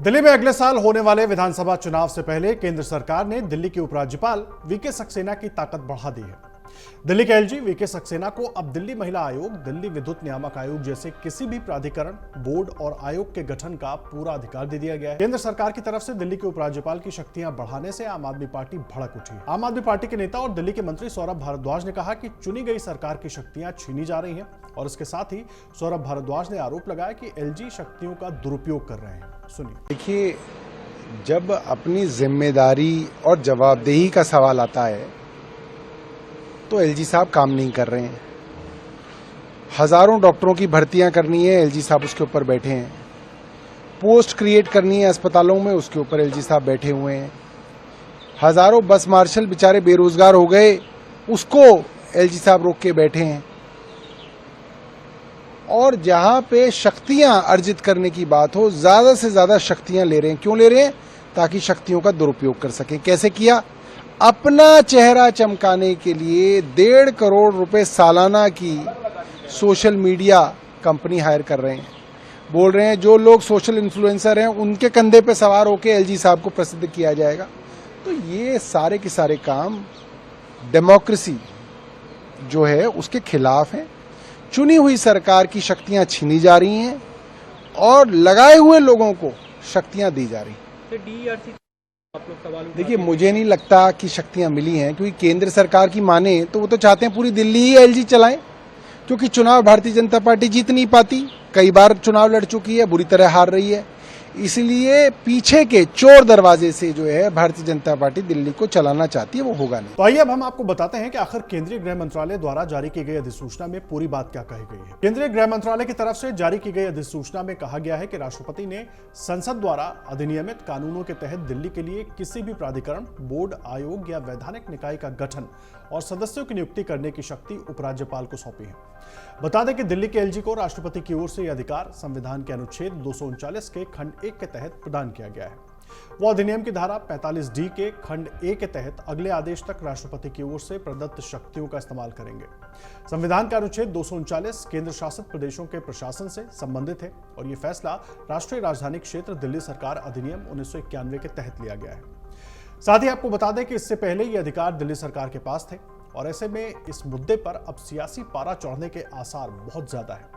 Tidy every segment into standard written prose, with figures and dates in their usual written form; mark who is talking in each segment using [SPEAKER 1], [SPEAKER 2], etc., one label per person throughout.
[SPEAKER 1] दिल्ली में अगले साल होने वाले विधानसभा चुनाव से पहले केंद्र सरकार ने दिल्ली के उपराज्यपाल वीके सक्सेना की ताकत बढ़ा दी है। दिल्ली के एलजी वीके सक्सेना को अब दिल्ली महिला आयोग, दिल्ली विद्युत नियामक आयोग जैसे किसी भी प्राधिकरण, बोर्ड और आयोग के गठन का पूरा अधिकार दे दिया गया है। केंद्र सरकार की तरफ से दिल्ली के उपराज्यपाल की शक्तियां बढ़ाने से आम आदमी पार्टी भड़क उठी। आम आदमी पार्टी के नेता और दिल्ली के मंत्री सौरभ भारद्वाज ने कहा कि चुनी गई सरकार की शक्तियां छीनी जा रही हैं और इसके साथ ही सौरभ भारद्वाज ने आरोप लगाया कि एलजी शक्तियों का दुरुपयोग कर रहे हैं। सुनिए।
[SPEAKER 2] देखिए, जब अपनी जिम्मेदारी और जवाबदेही का सवाल आता है तो एलजी साहब काम नहीं कर रहे हैं। हजारों डॉक्टरों की भर्तियां करनी है, एलजी साहब उसके ऊपर बैठे हैं। पोस्ट क्रिएट करनी है अस्पतालों में, उसके ऊपर एलजी साहब बैठे हुए हैं। हजारों बस मार्शल बेचारे बेरोजगार हो गए, उसको एलजी साहब रोक के बैठे हैं। और जहां पे शक्तियां अर्जित करने की बात हो, ज्यादा से ज्यादा शक्तियां ले रहे हैं। क्यों ले रहे हैं? ताकि शक्तियों का दुरुपयोग कर सकें। कैसे किया? अपना चेहरा चमकाने के लिए 1.5 करोड़ रुपए सालाना की सोशल मीडिया कंपनी हायर कर रहे हैं। बोल रहे हैं जो लोग सोशल इन्फ्लुएंसर हैं उनके कंधे पे सवार होकर एलजी साहब को प्रसिद्ध किया जाएगा। तो ये सारे के सारे काम डेमोक्रेसी जो है उसके खिलाफ हैं। चुनी हुई सरकार की शक्तियां छीनी जा रही हैं और लगाए हुए लोगों को शक्तियां दी जा रही हैं। देखिए, मुझे नहीं लगता कि शक्तियां मिली हैं, क्योंकि केंद्र सरकार की माने तो वो तो चाहते हैं पूरी दिल्ली ही एलजी चलाएं, क्योंकि चुनाव भारतीय जनता पार्टी जीत नहीं पाती। कई बार चुनाव लड़ चुकी है, बुरी तरह हार रही है। इसलिए पीछे के चोर दरवाजे से जो है भारतीय जनता पार्टी दिल्ली को चलाना चाहती है, वो होगा नहीं।
[SPEAKER 1] तो आइए अब हम आपको बताते हैं कि आखिर केंद्रीय गृह मंत्रालय द्वारा जारी की गई अधिसूचना में पूरी बात क्या कही गई है। केंद्रीय गृह मंत्रालय की तरफ से जारी की गई अधिसूचना में कहा गया है कि राष्ट्रपति ने संसद द्वारा अधिनियमित कानूनों के तहत दिल्ली के लिए किसी भी प्राधिकरण, बोर्ड, आयोग या वैधानिक निकाय का गठन और सदस्यों की नियुक्ति करने की शक्ति उपराज्यपाल को सौंपी है। बता दें कि दिल्ली के एलजी को राष्ट्रपति की ओर से यह अधिकार संविधान के अनुच्छेद 239 के खंड 1 के तहत प्रदान किया गया है। वो अधिनियम की धारा 45D के खंड A के तहत अगले आदेश तक राष्ट्रपति की ओर से प्रदत्त शक्तियों का इस्तेमाल करेंगे। संविधान का अनुच्छेद 239 केंद्र शासित प्रदेशों के प्रशासन से संबंधित है और ये फैसला राष्ट्रीय राजधानी क्षेत्र दिल्ली सरकार अधिनियम 1991 के तहत लिया गया है। साथ ही आपको बता दें कि इससे पहले ये अधिकार दिल्ली सरकार के पास थे और ऐसे में इस मुद्दे पर अब सियासी पारा चढ़ने के आसार बहुत ज्यादा है।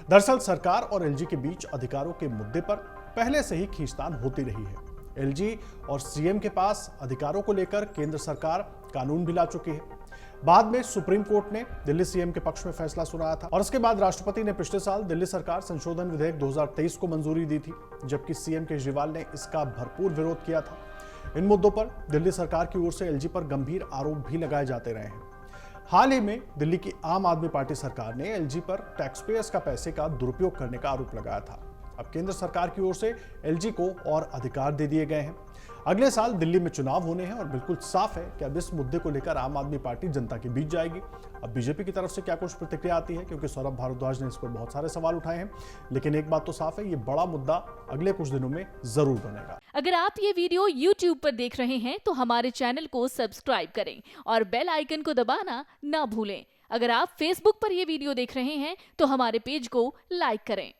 [SPEAKER 1] दरअसल सरकार और एलजी के बीच अधिकारों के मुद्दे पर पहले से ही खींचतान होती रही है। एलजी और सीएम के पास अधिकारों को लेकर केंद्र सरकार कानून भी ला चुकी है। बाद में सुप्रीम कोर्ट ने दिल्ली सीएम के पक्ष में फैसला सुनाया था और उसके बाद राष्ट्रपति ने पिछले साल दिल्ली सरकार संशोधन विधेयक 2023 को मंजूरी दी थी, जबकि सीएम केजरीवाल ने इसका भरपूर विरोध किया था। इन मुद्दों पर दिल्ली सरकार की ओर से एलजी पर गंभीर आरोप भी लगाए जाते रहे हैं। हाल ही में दिल्ली की आम आदमी पार्टी सरकार ने एलजी पर टैक्स पेयर्स का पैसे का दुरुपयोग करने का आरोप लगाया था। अब केंद्र सरकार की ओर से एलजी को और अधिकार दे दिए गए हैं। अगले साल दिल्ली में चुनाव होने हैं और बिल्कुल साफ है कि अब इस मुद्दे को लेकर आम आदमी पार्टी जनता के बीच जाएगी। अब बीजेपी की तरफ से क्या कुछ प्रतिक्रिया आती है, क्योंकि सौरभ भारद्वाज ने इस पर बहुत सारे सवाल उठाए हैं, लेकिन एक बात तो साफ है, ये बड़ा मुद्दा अगले कुछ दिनों में जरूर बनेगा।
[SPEAKER 3] अगर आप ये वीडियो YouTube पर देख रहे हैं तो हमारे चैनल को सब्सक्राइब करें और बेल आइकन को दबाना ना भूलें। अगर आप Facebook पर ये वीडियो देख रहे हैं तो हमारे पेज को लाइक करें।